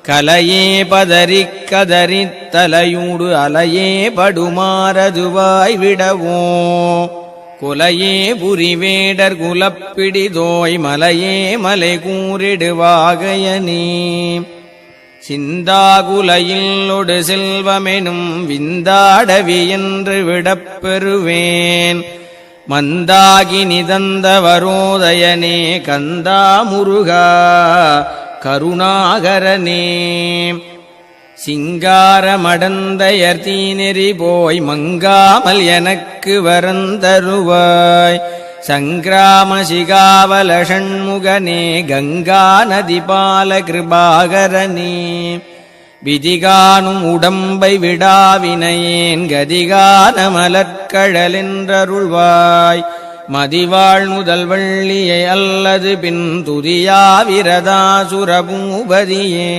கலையே பதறிக் கதறித் தலையூடு அலையே படுமாறதுவாய் விடவோ குலையே புரிவேடர் குலப்பிடிதோய் மலையே மலை கூறிடுவாகையனே சிந்தாகுலையில் ஒடு செல்வமெனும் விந்தாடவி என்று விடப்பெறுவேன் மந்தாகி நிதந்த வரோதயனே கந்தா முருகா கருணாகரனே சிங்காரமடந்தையர் தீநெறி போய் மங்காமல் எனக்கு வரந்தருவாய் சங்கிராம சிகாவல ஷண்முகனே கங்கா நதிபால கிருபாகரனே விதிகானும் உடம்பை விடாவினையேன் கதிகான மலர்கழலென்றருள்வாய் மதிவாழ் முதல் வள்ளியை அல்லது பின் துதியாவிரதாசுரபூபதியே